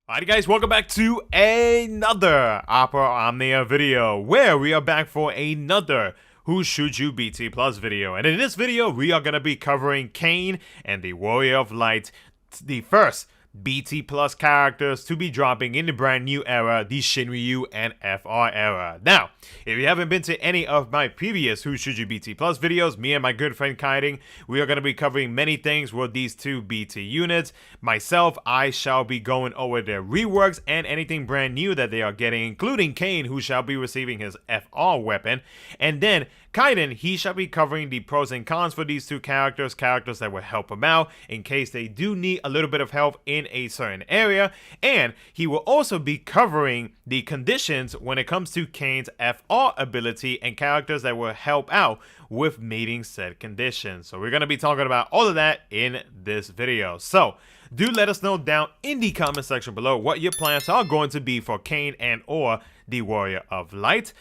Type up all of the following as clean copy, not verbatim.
Alright guys, welcome back to another Opera Omnia video, where we are back for another SHINRYU BT Plus video. And in this video, we are going to be covering Kain and the Warrior of Light, the first BT Plus characters to be dropping in the brand new era, the SHINRYU and FR era. Now, if you haven't been to any of my previous SHINRYU BT Plus videos, me and my good friend Kain, we are going to be covering many things with these two BT units. Myself, I shall be going over their reworks and anything brand new that they are getting, including Kain, who shall be receiving his FR weapon. And then Kain, he shall be covering the pros and cons for these two characters that will help him out in case they do need a little bit of help in a certain area, and he will also be covering the conditions when it comes to Kain's FR ability and characters that will help out with meeting said conditions. So we're going to be talking about all of that in this video. So do let us know down in the comment section below what your plans are going to be for Kain and or the Warrior of Light.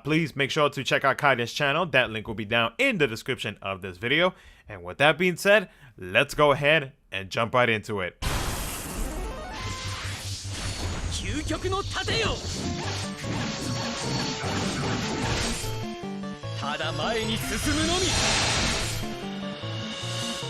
Please make sure to check out Kain's channel. That link will be down in the description of this video. And with that being said, let's go ahead and jump right into it.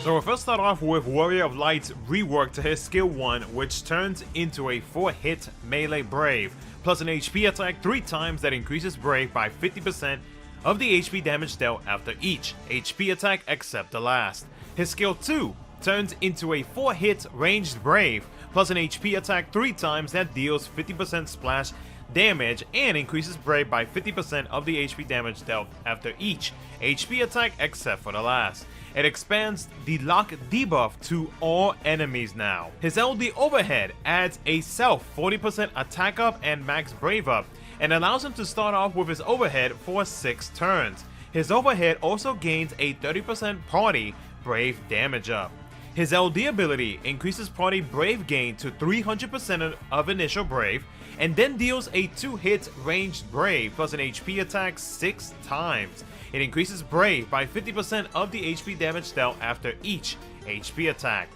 So we'll first start off with Warrior of Light's rework to his skill 1, which turns into a 4-hit melee Brave, plus an HP attack 3 times that increases Brave by 50% of the HP damage dealt after each HP attack except the last. His skill 2 turns into a 4-hit ranged Brave, plus an HP attack 3 times that deals 50% splash damage and increases Brave by 50% of the HP damage dealt after each HP attack except for the last. It expands the lock debuff to all enemies now. His LD overhead adds a self 40% attack up and max Brave up, and allows him to start off with his overhead for 6 turns. His overhead also gains a 30% party Brave damage up. His LD ability increases party Brave gain to 300% of initial Brave, and then deals a 2-hit ranged Brave plus an HP attack 6 times. It increases Brave by 50% of the HP damage dealt after each HP attack.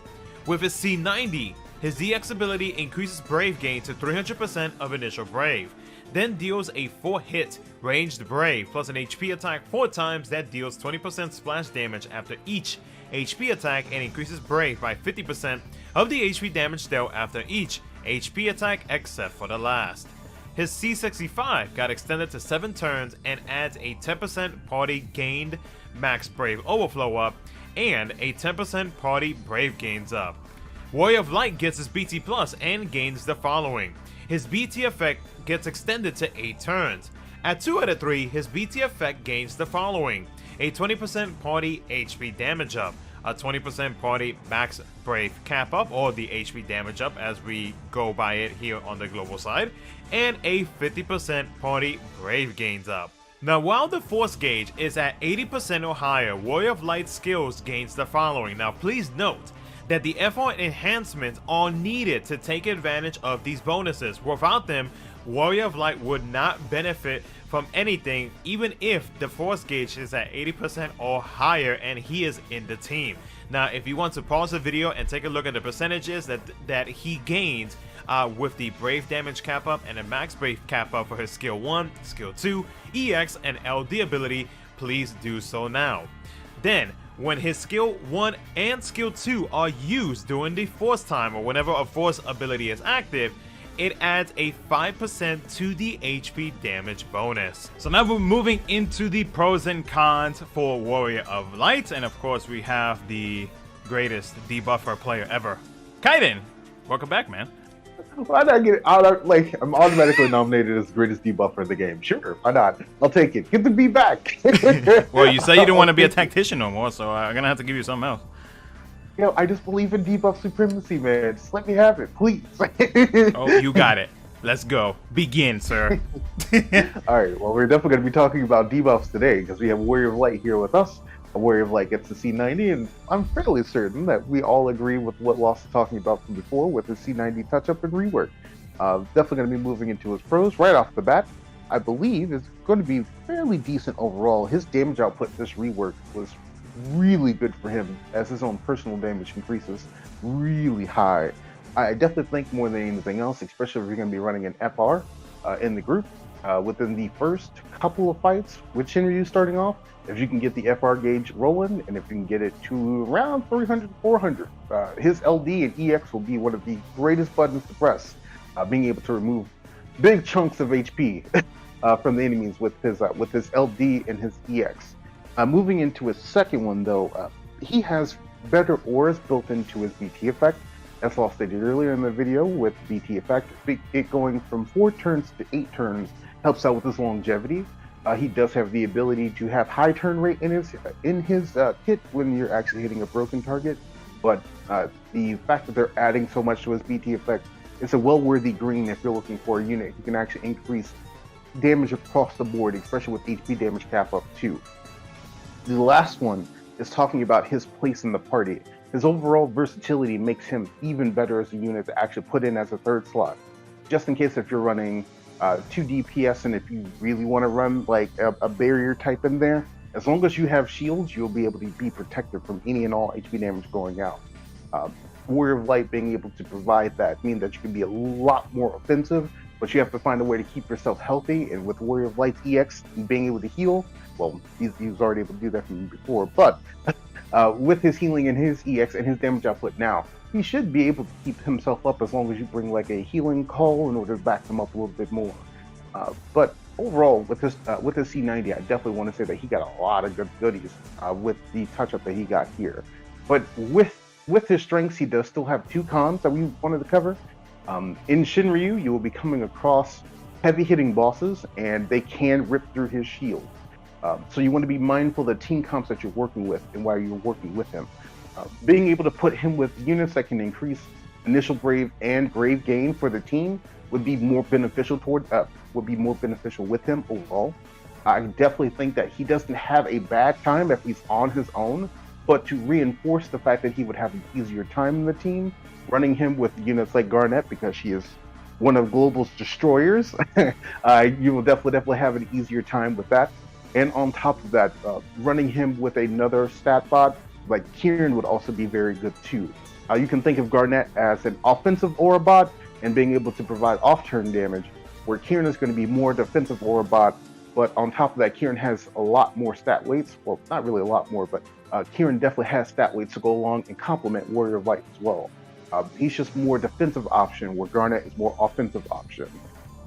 With his C90, his DX ability increases Brave gain to 300% of initial Brave, then deals a 4-hit ranged Brave plus an HP attack 4 times that deals 20% splash damage after each HP attack and increases Brave by 50% of the HP damage dealt after each HP attack except for the last. His C65 got extended to 7 turns and adds a 10% party gained max Brave overflow up and a 10% party Brave gains up. Warrior of Light gets his BT Plus and gains the following. His BT effect gets extended to 8 turns. At 2 out of 3, his BT effect gains the following: a 20% party HP damage up, a 20% party max Brave cap up, or the HP damage up as we go by it here on the global side, and a 50% party Brave gains up. Now, while the force gauge is at 80% or higher, Warrior of Light skills gains the following. Now, please note that the FR enhancements are needed to take advantage of these bonuses. Without them, Warrior of Light would not benefit from anything, even if the force gauge is at 80% or higher and he is in the team. Now, if you want to pause the video and take a look at the percentages that he gains with the Brave damage cap up and a max Brave cap up for his skill 1, skill 2, EX, and LD ability, please do so now. Then, when his skill 1 and skill 2 are used during the force time or whenever a force ability is active, it adds a 5% to the HP damage bonus. So now we're moving into the pros and cons for Warrior of Light, and of course we have the greatest debuffer player ever, Kain. Welcome back, man. Why not get it out? Like, I'm automatically nominated as the greatest debuffer in the game. Sure, why not? I'll take it. Get the B back. Well, you say you don't want to be a tactician no more, so I'm gonna have to give you something else. You know, I just believe in debuff supremacy, man. Just let me have it, please. Oh, you got it. Let's go. Begin, sir. Alright, well, we're definitely going to be talking about debuffs today because we have Warrior of Light here with us. A Warrior of Light gets the C90, and I'm fairly certain that we all agree with what Lost was talking about from before with the C90 touch-up and rework. Definitely going to be moving into his pros right off the bat. I believe is going to be fairly decent overall. His damage output this rework was really good for him as his own personal damage increases really high. I definitely think more than anything else, especially if you're going to be running an FR in the group, within the first couple of fights with SHINRYU starting off, if you can get the FR gauge rolling, and if you can get it to around 300, 400, his LD and EX will be one of the greatest buttons to press, being able to remove big chunks of HP from the enemies with his LD and his EX. Moving into his second one, though, he has better auras built into his BT effect. As I stated earlier in the video, with BT effect, it going from 4 turns to 8 turns helps out with his longevity. He does have the ability to have high turn rate in his kit when you're actually hitting a broken target, but the fact that they're adding so much to his BT effect, it's a well-worthy green if you're looking for a unit who can actually increase damage across the board, especially with HP damage cap up too. The last one is talking about his place in the party. His overall versatility makes him even better as a unit to actually put in as a third slot. Just in case if you're running 2 DPS and if you really want to run like a barrier type in there, as long as you have shields, you'll be able to be protected from any and all HP damage going out. Warrior of Light being able to provide that means that you can be a lot more offensive, but you have to find a way to keep yourself healthy, and with Warrior of Light's EX and being able to heal, well, he was already able to do that from before, but with his healing and his EX and his damage output now, he should be able to keep himself up as long as you bring like a healing call in order to back him up a little bit more. But overall, with his C90, I definitely want to say that he got a lot of good goodies with the touch-up that he got here. But with his strengths, he does still have 2 cons that we wanted to cover. In SHINRYU, you will be coming across heavy-hitting bosses, and they can rip through his shield. So you want to be mindful of the team comps that you're working with and while you're working with him. Being able to put him with units that can increase initial brave and brave gain for the team would be more beneficial with him overall. I definitely think that he doesn't have a bad time if he's on his own, but to reinforce the fact that he would have an easier time in the team, running him with units like Garnet, because she is one of Global's destroyers, you will definitely have an easier time with that. And on top of that, running him with another stat bot like Kain would also be very good too. You can think of Garnet as an offensive aura bot and being able to provide off-turn damage, where Kain is going to be more defensive aura bot, but on top of that, Kain has a lot more stat weights. Well, not really a lot more, but Kain definitely has stat weights to go along and complement Warrior of Light as well. He's just more defensive option, where Garnet is more offensive option.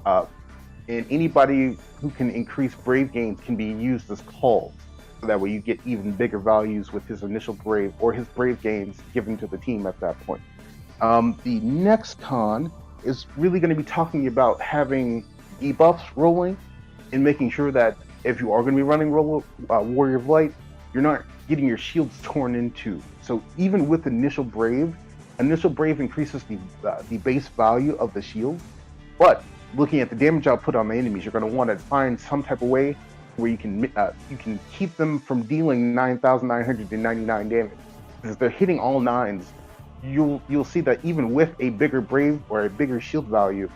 And anybody who can increase brave gains can be used as calls. So that way you get even bigger values with his initial brave or his brave gains given to the team at that point. The next con is really going to be talking about having debuffs rolling and making sure that if you are going to be running Warrior of Light, you're not getting your shields torn into. So even with initial brave increases the base value of the shield, but looking at the damage output on the enemies, you're going to want to find some type of way where you can keep them from dealing 9,999 damage. Because if they're hitting all 9s, you'll see that even with a bigger brave or a bigger shield value,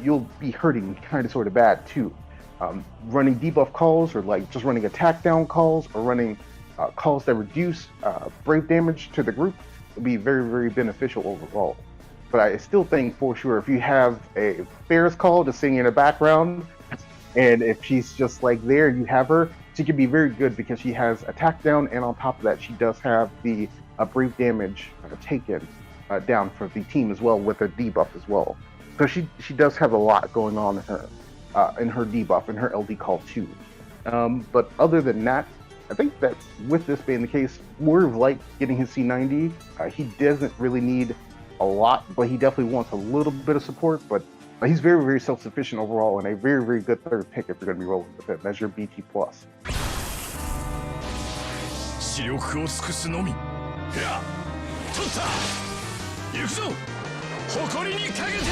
you'll be hurting kind of sort of bad too. Running debuff calls, or like just running attack down calls, or running calls that reduce brave damage to the group will be very, very beneficial overall. But I still think for sure if you have a Ferris call to sing in the background, and if she's just like there, you have her, she can be very good because she has attack down, and on top of that, she does have the brave damage taken down for the team as well with her debuff as well. So she does have a lot going on in her debuff and her LD call too. But other than that, I think that with this being the case, Warrior of Light getting his C90, he doesn't really need a lot, but he definitely wants a little bit of support. But he's very, very self-sufficient overall, and a very, very good third pick if you're going to be rolling with him. That's your BT plus. 視力を尽くすのみ。いや、取った。行くぞ。誇りにかけて。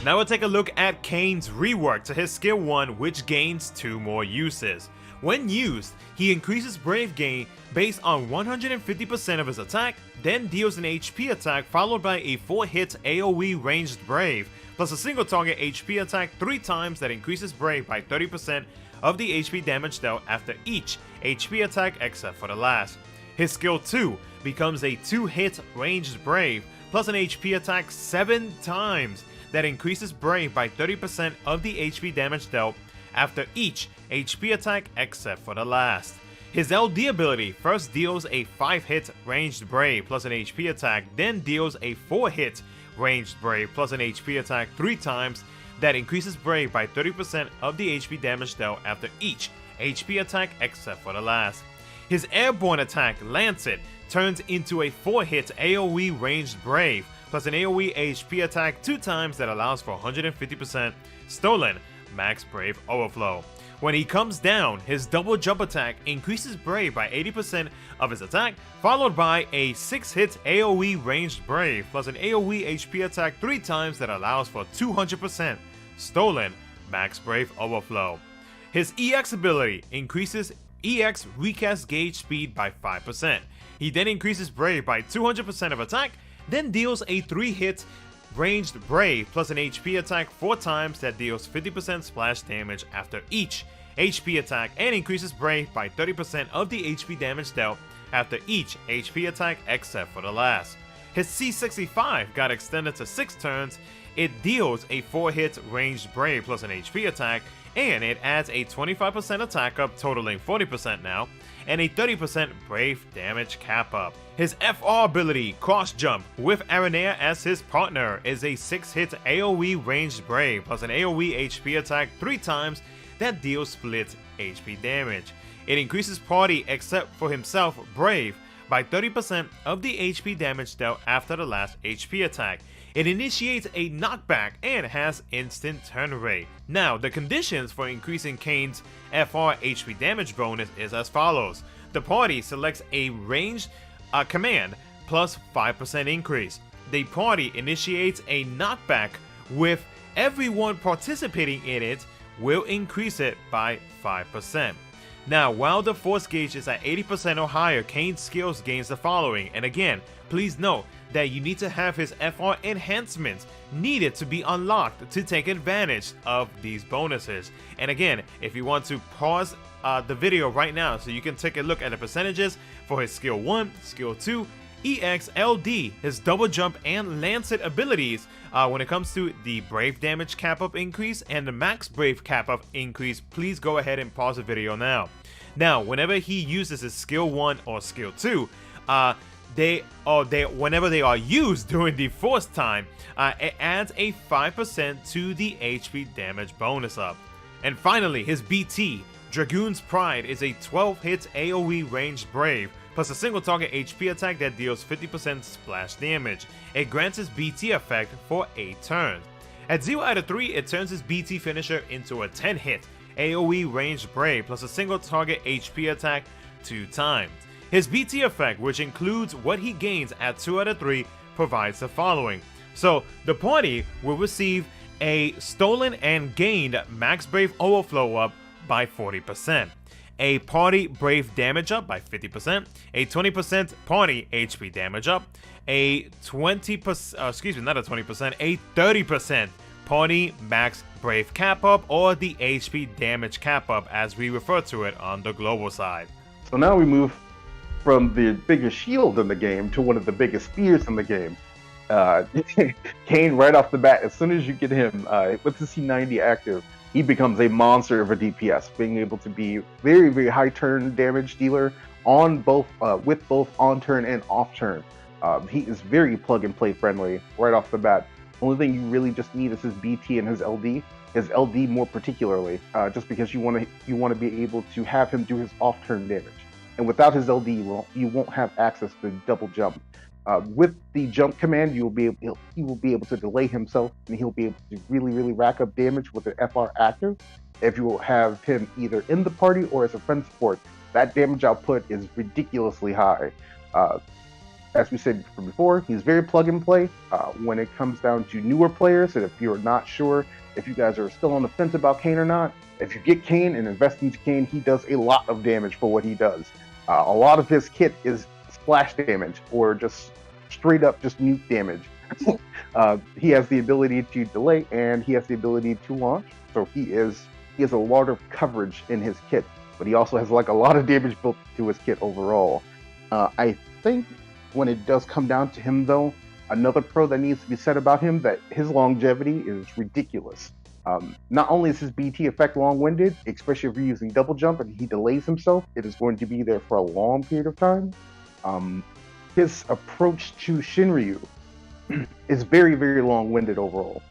Now we'll take a look at Kain's rework to his skill 1, which gains 2 more uses. When used, he increases brave gain based on 150% of his attack, then deals an HP attack followed by a 4-hit AoE ranged brave, plus a single target HP attack 3 times that increases brave by 30% of the HP damage dealt after each HP attack except for the last. His skill 2 becomes a 2-hit ranged brave plus an HP attack 7 times that increases brave by 30% of the HP damage dealt after each HP attack except for the last. His LD ability first deals a 5-hit ranged brave plus an HP attack, then deals a 4-hit ranged brave plus an HP attack 3 times that increases brave by 30% of the HP damage dealt after each HP attack except for the last. His airborne attack, Lancet, turns into a 4-hit AoE ranged brave plus an AoE HP attack 2 times that allows for 150% stolen max brave overflow. When he comes down, his double jump attack increases brave by 80% of his attack, followed by a 6-hit AoE ranged brave plus an AoE HP attack 3 times that allows for 200% stolen max brave overflow. His EX ability increases EX recast gauge speed by 5%. He then increases brave by 200% of attack, then deals a 3-hit ranged brave plus an HP attack 4 times that deals 50% splash damage after each HP attack and increases brave by 30% of the HP damage dealt after each HP attack except for the last. His C65 got extended to 6 turns. It deals a 4-hit ranged brave plus an HP attack, and it adds a 25% attack up totaling 40% now, and a 30% brave damage cap up. His FR ability, Cross Jump, with Aranea as his partner, is a 6-hit AoE ranged brave plus an AoE HP attack 3 times that deals split HP damage. It increases party except for himself brave by 30% of the HP damage dealt after the last HP attack. It initiates a knockback and has instant turn rate. Now, the conditions for increasing Kain's FR HP damage bonus is as follows. The party selects a ranged command plus 5% increase. The party initiates a knockback with everyone participating in it will increase it by 5%. Now, while the force gauge is at 80% or higher, Kain's skills gains the following. And again, please note that you need to have his FR enhancements needed to be unlocked to take advantage of these bonuses. And again, if you want to pause the video right now so you can take a look at the percentages for his skill 1, skill 2, EX, LD, his double jump and Lancet abilities when it comes to the brave damage cap up increase and the max brave cap up increase, please go ahead and pause the video now. Now, whenever he uses his skill 1 or skill 2, whenever they are used during the force time, it adds a 5% to the HP damage bonus up. And finally, his BT, Dragoon's Pride, is a 12-hit AoE ranged brave plus a single target HP attack that deals 50% splash damage. It grants his BT effect for 8 turns. At 0 out of 3, it turns his BT finisher into a 10-hit AoE ranged brave plus a single target HP attack 2 times. His BT effect, which includes what he gains at 2 out of 3, provides the following. So the party will receive a stolen and gained max brave overflow up by 40%, a party brave damage up by 50%, a 20% party HP damage up, a 20%, not a 20%, a 30% party max brave cap up, or the HP damage cap up as we refer to it on the global side. So now we move from the biggest shield in the game to one of the biggest spears in the game. Kain, right off the bat, as soon as you get him with the C90 active, he becomes a monster of a DPS, being able to be very, very high turn damage dealer on both with both on turn and off turn. He is very plug and play friendly right off the bat. The only thing you really just need is his BT and his LD more particularly, just because you want to be able to have him do his off turn damage. And without his LD, you won't have access to double jump. With the jump command, he will be able to delay himself, and he'll be able to really, really rack up damage with the FR active. If you will have him either in the party or as a friend support, that damage output is ridiculously high. As we said before, he's very plug and play when it comes down to newer players. And if you're not sure if you guys are still on the fence about Kain or not, if you get Kain and invest into Kain, he does a lot of damage for what he does. A lot of his kit is splash damage or just straight up just nuke damage. He has the ability to delay and he has the ability to launch, so he has a lot of coverage in his kit, but he also has like a lot of damage built to his kit overall. I think when it does come down to him, though, another pro that needs to be said about him that his longevity is ridiculous. Not only is his BT effect long-winded, especially if you're using double jump and he delays himself, it is going to be there for a long period of time. His approach to SHINRYU is very, very long-winded overall.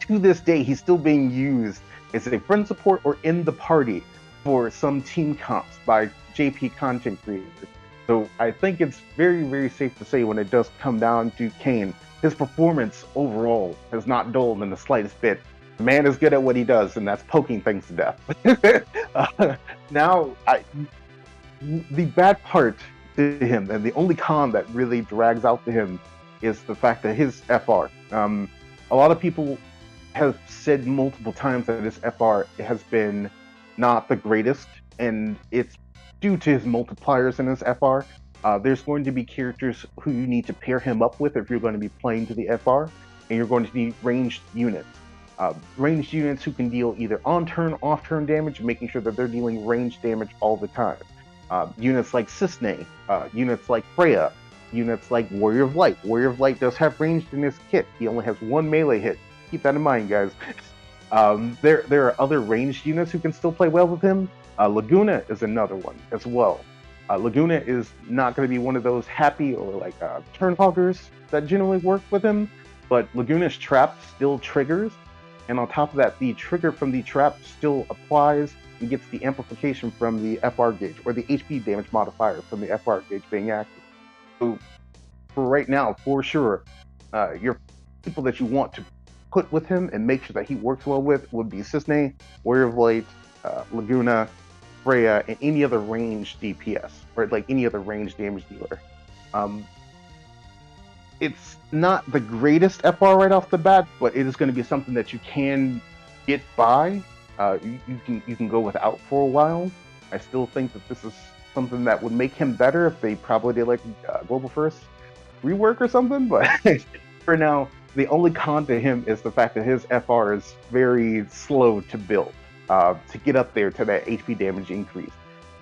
To this day, he's still being used as a friend support or in the party for some team comps by JP content creators. So I think it's very, very safe to say when it does come down to Kain, his performance overall has not dulled in the slightest bit. The man is good at what he does, and that's poking things to death. The bad part to him, and the only con that really drags out to him, is the fact that his FR. A lot of people have said multiple times that his FR has been not the greatest, and it's due to his multipliers in his FR. There's going to be characters who you need to pair him up with if you're going to be playing to the FR, and you're going to need ranged units. Ranged units who can deal either on-turn, off-turn damage, making sure that they're dealing ranged damage all the time. Units like Cisne, units like Freya, units like Warrior of Light. Warrior of Light does have ranged in his kit. He only has one melee hit. Keep that in mind, guys. There are other ranged units who can still play well with him. Laguna is another one as well. Laguna is not going to be one of those happy or like turn hoggers that generally work with him, but Laguna's trap still triggers, and on top of that, the trigger from the trap still applies and gets the amplification from the FR gauge, or the HP damage modifier from the FR gauge being active. So for right now, for sure, your people that you want to put with him and make sure that he works well with would be Cisne, Warrior of Light, Laguna, Freya, and any other ranged DPS, or like any other ranged damage dealer. It's not the greatest FR right off the bat, but it is going to be something that you can get by. You can go without for a while. I still think that this is something that would make him better if they probably did like Global First rework or something. But for now, the only con to him is the fact that his FR is very slow to build to get up there to that HP damage increase,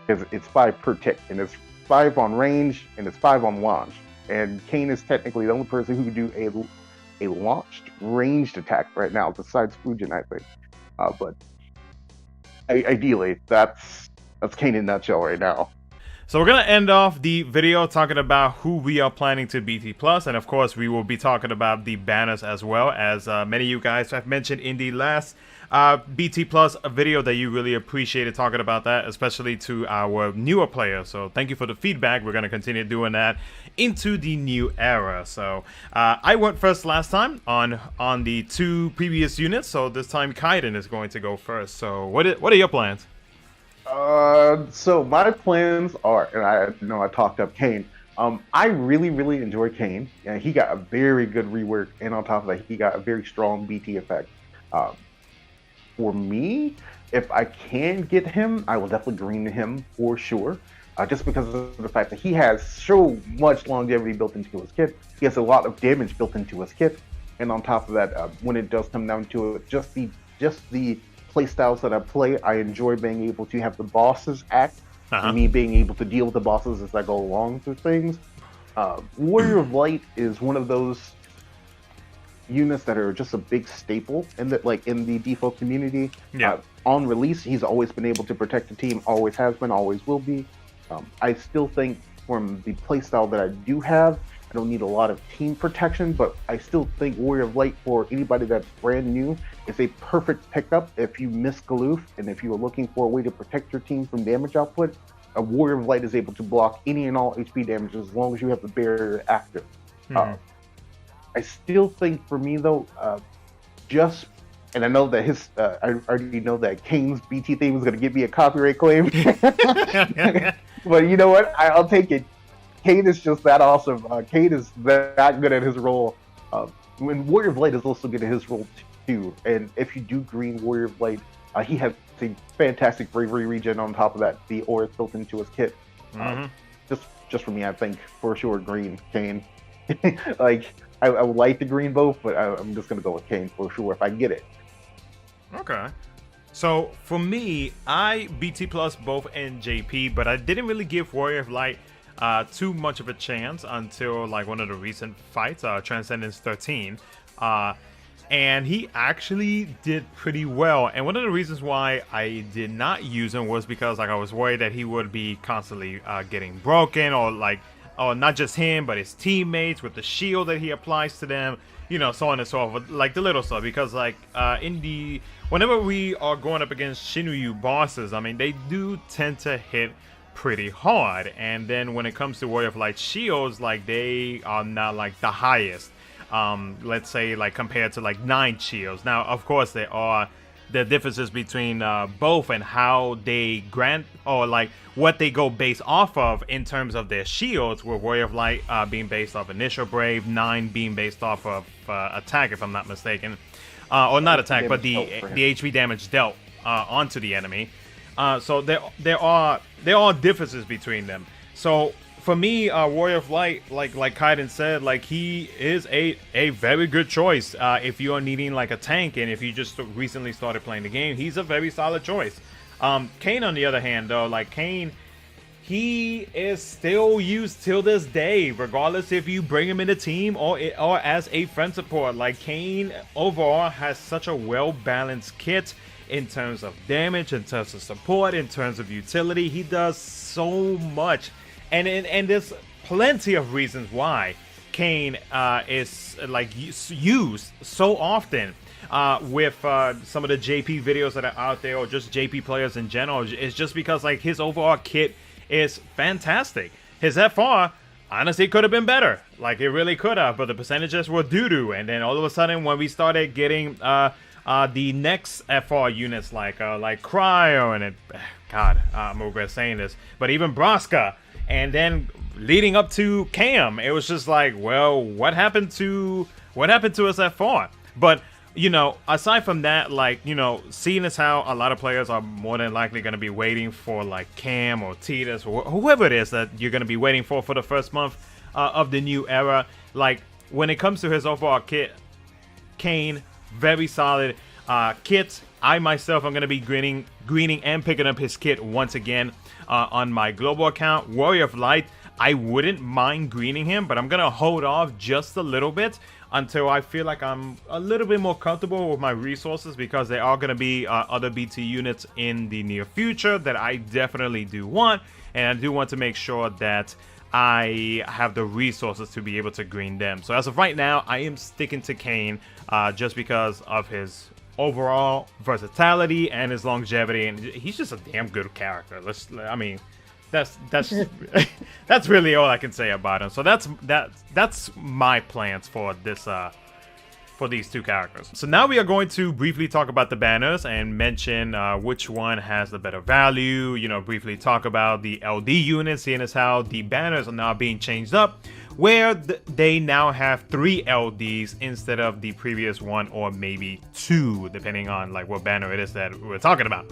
because it's 5 per tick, and it's 5 on range, and it's 5 on launch. And Kain is technically the only person who can do a launched ranged attack right now, besides Fujin, I think. But ideally, that's Kain in a nutshell right now. So we're going to end off the video talking about who we are planning to BT Plus, and of course we will be talking about the banners as well, as many of you guys have mentioned in the last BT Plus video that you really appreciated talking about that, especially to our newer players. So thank you for the feedback. We're going to continue doing that into the new era. So I went first last time on the 2 previous units, so this time Kaiden is going to go first. So what are your plans? So my plans are, and I know I talked up Kain. I really, really enjoy Kain, and he got a very good rework, and on top of that, he got a very strong BT effect. For me, if I can get him, I will definitely green him for sure. Just because of the fact that he has so much longevity built into his kit. He has a lot of damage built into his kit, and on top of that, when it does come down to it, just the playstyles that I play, I enjoy being able to have the bosses act, and me being able to deal with the bosses as I go along through things. Warrior of Light is one of those units that are just a big staple in the DFFOO community. Yeah. On release, he's always been able to protect the team, always has been, always will be. I still think from the playstyle that I do have, I don't need a lot of team protection, but I still think Warrior of Light, for anybody that's brand new, is a perfect pickup if you miss Galoof, and if you are looking for a way to protect your team from damage output. A Warrior of Light is able to block any and all HP damage as long as you have the barrier active. I still think for me though, and I know that I already know that Kain's BT thing was going to give me a copyright claim. But you know what? I'll take it. Kain is just that awesome. Kain is that good at his role. When Warrior of Light is also good at his role too. And if you do green Warrior of Light, he has a fantastic bravery regen on top of that. The aura is built into his kit. Just for me, I think for sure green Kain. Like I would like the green both, but I'm just gonna go with Kain for sure if I get it. Okay. So for me, I BT plus both NJP, but I didn't really give Warrior of Light too much of a chance until like one of the recent fights, Transcendence 13. And he actually did pretty well. And one of the reasons why I did not use him was because like I was worried that he would be constantly getting broken, or not just him, but his teammates with the shield that he applies to them, you know, so on and so forth, like the little stuff. Because like whenever we are going up against SHINRYU bosses, I mean, they do tend to hit pretty hard. And then when it comes to Warrior of Light shields, like they are not like the highest. Let's say like compared to like 9 shields. Now, of course, there are the differences between both and how they grant, or like what they go based off of in terms of their shields, with Warrior of Light being based off Initial Brave, 9 being based off of attack, if I'm not mistaken, or not attack, but the HP damage dealt onto the enemy. So there are differences between them. So for me, Warrior of Light, like Kaiden said, like he is a very good choice if you are needing like a tank, and if you just recently started playing the game, he's a very solid choice. Kain, on the other hand, though, like Kain, he is still used till this day, regardless if you bring him in the team or as a friend support. Like Kain overall has such a well-balanced kit in terms of damage, in terms of support, in terms of utility. He does so much. And there's plenty of reasons why Kain is like used so often with some of the JP videos that are out there, or just JP players in general. It's just because like his overall kit is fantastic. His FR honestly could have been better, like it really could have, but the percentages were doo-doo. And then all of a sudden, when we started getting the next FR units like Cryo and God, I'm regret saying this, but even Braska. And then leading up to Cam, it was just like, well, what happened to his FR? But you know, aside from that, like, you know, seeing as how a lot of players are more than likely going to be waiting for like Cam or Titus or whoever it is that you're going to be waiting for the first month of the new era, like when it comes to his overall kit, Kain, very solid kit. I myself am going to be greening and picking up his kit once again on my global account. Warrior of Light, I wouldn't mind greening him, but I'm going to hold off just a little bit until I feel like I'm a little bit more comfortable with my resources, because there are going to be other BT units in the near future that I definitely do want, and I do want to make sure that I have the resources to be able to green them. So as of right now, I am sticking to Kain just because of his overall versatility and his longevity, and he's just a damn good character. I mean, that's that's really all I can say about him. So that's my plans for this for these two characters. So now we are going to briefly talk about the banners and mention which one has the better value. You know, briefly talk about the LD units, seeing as how the banners are now being changed up, where they now have 3 LDs instead of the previous 1 or maybe 2, depending on like what banner it is that we're talking about.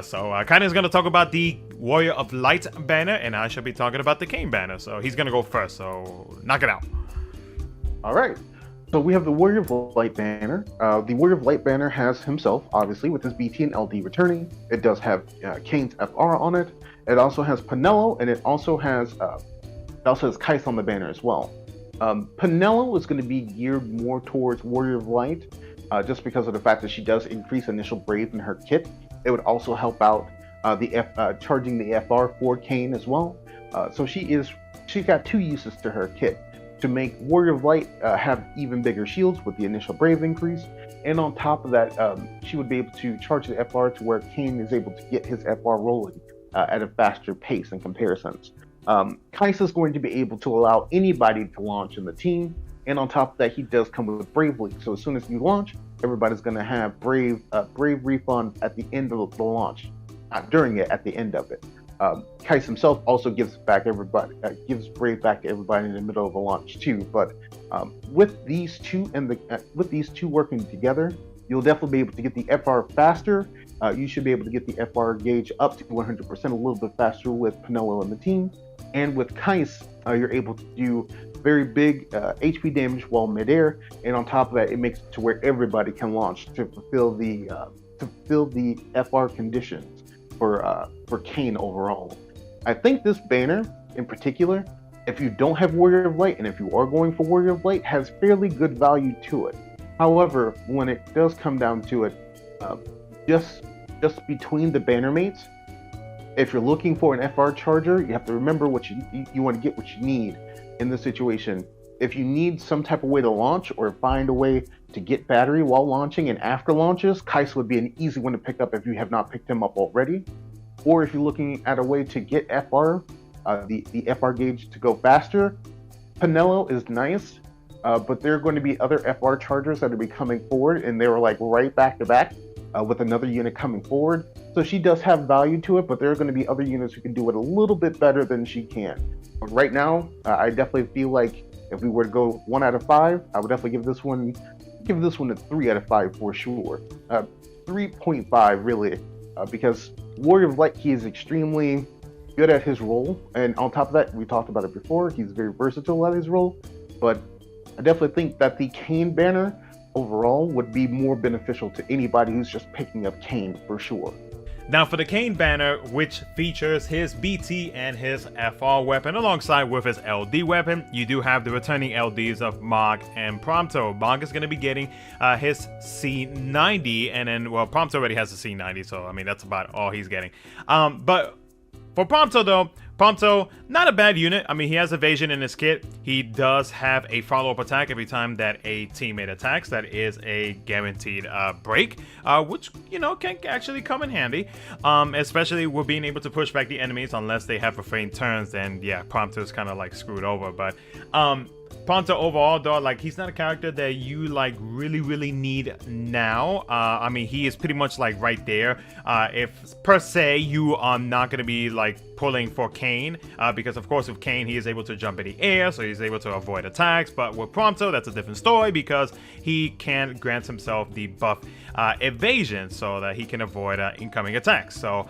So Kaiden is going to talk about the Warrior of Light banner, and I shall be talking about the Kain banner. So he's going to go first, so knock it out. All right. So we have the Warrior of Light banner. The Warrior of Light banner has himself, obviously, with his BT and LD returning. It does have Kain's FR on it. It also has Pinello, and it also has Kais on the banner as well. Pinello is going to be geared more towards Warrior of Light, just because of the fact that she does increase initial brave in her kit. It would also help out charging the FR for Kain as well. So she's got 2 uses to her kit: to make Warrior of Light have even bigger shields with the initial brave increase, and on top of that, she would be able to charge the FR to where Kain is able to get his FR rolling at a faster pace in comparisons. Kais is going to be able to allow anybody to launch in the team, and on top of that, he does come with Brave Leak. So as soon as you launch, everybody's going to have Brave refund at the end of the launch, not during it, at the end of it. Kais himself also gives Brave back to everybody in the middle of the launch too. But with these two working together, you'll definitely be able to get the FR faster. You should be able to get the FR gauge up to 100% a little bit faster with Pinello in the team. And with Kais, you're able to do very big HP damage while midair, and on top of that, it makes it to where everybody can launch to fulfill the FR conditions for Kain overall. I think this banner in particular, if you don't have Warrior of Light, and if you are going for Warrior of Light, has fairly good value to it. However, when it does come down to it, just between the banner mates, if you're looking for an FR charger, you have to remember what you want to get what you need in this situation. If you need some type of way to launch or find a way to get battery while launching and after launches, Kais would be an easy one to pick up if you have not picked him up already. Or if you're looking at a way to get FR, the FR gauge to go faster, Penelo is nice, but there are going to be other FR chargers that will be coming forward, and they were like right back to back with another unit coming forward. So she does have value to it, but there are going to be other units who can do it a little bit better than she can. But right now, I definitely feel like if we were to go 1 out of 5, I would definitely give this one a 3 out of 5 for sure. 3.5 really, because Warrior of Light, he is extremely good at his role, and on top of that, we talked about it before, he's very versatile at his role. But I definitely think that the Kain banner overall would be more beneficial to anybody who's just picking up Kain for sure. Now for the Kain banner, which features his BT and his FR weapon alongside with his LD weapon, you do have the returning LDs of Mog and Prompto. Mog is going to be getting his C90, and then, well, Prompto already has the C90, so I mean that's about all he's getting. But for Prompto though, Prompto, not a bad unit. I mean, he has evasion in his kit. He does have a follow-up attack every time that a teammate attacks. That is a guaranteed break, which, you know, can actually come in handy, especially with being able to push back the enemies unless they have refrained turns. Then, yeah, Prompto's kind of like screwed over. But Prompto overall though, like, he's not a character that you like really need now. I mean, he is pretty much like right there. If per se you are not going to be like pulling for Kain, because of course with Kain he is able to jump in the air, so he's able to avoid attacks. But with Prompto, that's a different story because he can grant himself the buff evasion so that he can avoid incoming attacks. So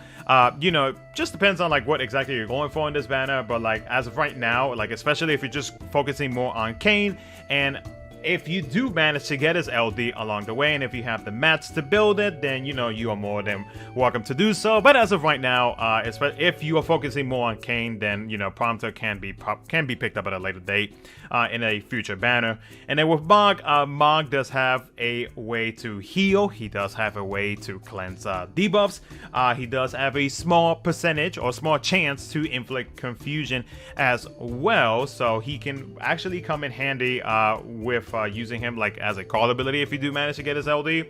you know, just depends on like what exactly you're going for in this banner. But like as of right now, like especially if you're just focusing more on Kain, and if you do manage to get his LD along the way, and if you have the mats to build it, then you know you are more than welcome to do so. But as of right now, if you are focusing more on Kain, then you know Prompto can be picked up at a later date in a future banner. And then with Mog, Mog does have a way to heal. He does have a way to cleanse debuffs. He does have a small percentage or small chance to inflict confusion as well. So he can actually come in handy with using him like as a call ability if you do manage to get his LD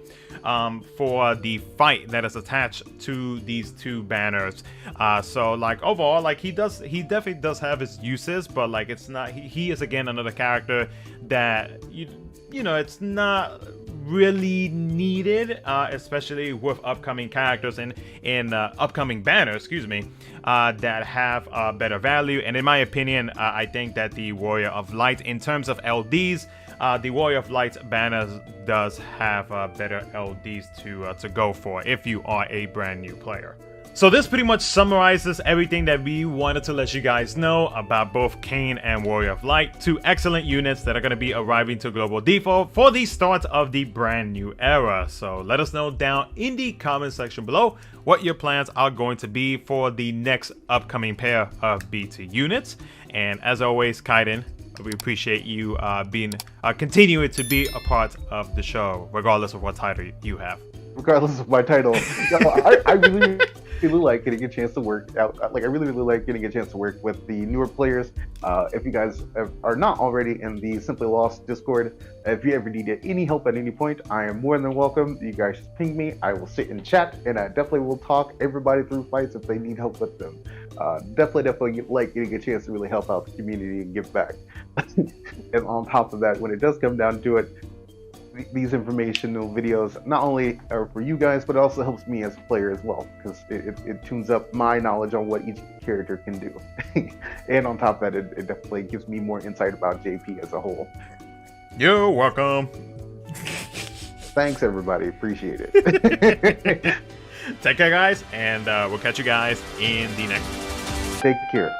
for the fight that is attached to these two banners. So like overall, like he definitely does have his uses, but like it's not, he is again another character that you know it's not really needed, especially with upcoming characters in upcoming banners, excuse me, that have better value. And in my opinion, I think that the Warrior of Light, in terms of LDs, the Warrior of Light banner does have better LDs to go for if you are a brand new player. So this pretty much summarizes everything that we wanted to let you guys know about both Kain and Warrior of Light, two excellent units that are going to be arriving to Global Default for the start of the brand new era. So let us know down in the comment section below what your plans are going to be for the next upcoming pair of BT units. And as always, Kaiden, we appreciate you continuing to be a part of the show, regardless of what title you have. Regardless of my title, I really like getting a chance to work out. Like I really like getting a chance to work with the newer players. If you guys are not already in the Simply Lost Discord, if you ever need any help at any point, I am more than welcome. You guys just ping me. I will sit and chat, and I definitely will talk everybody through fights if they need help with them. Definitely like getting a chance to really help out the community and give back. And on top of that, when it does come down to it, these informational videos not only are for you guys, but it also helps me as a player as well, because it tunes up my knowledge on what each character can do. And on top of that, it definitely gives me more insight about JP as a whole. You're welcome. Thanks, everybody. Appreciate it. Take care, guys, and we'll catch you guys in the next one. Take care.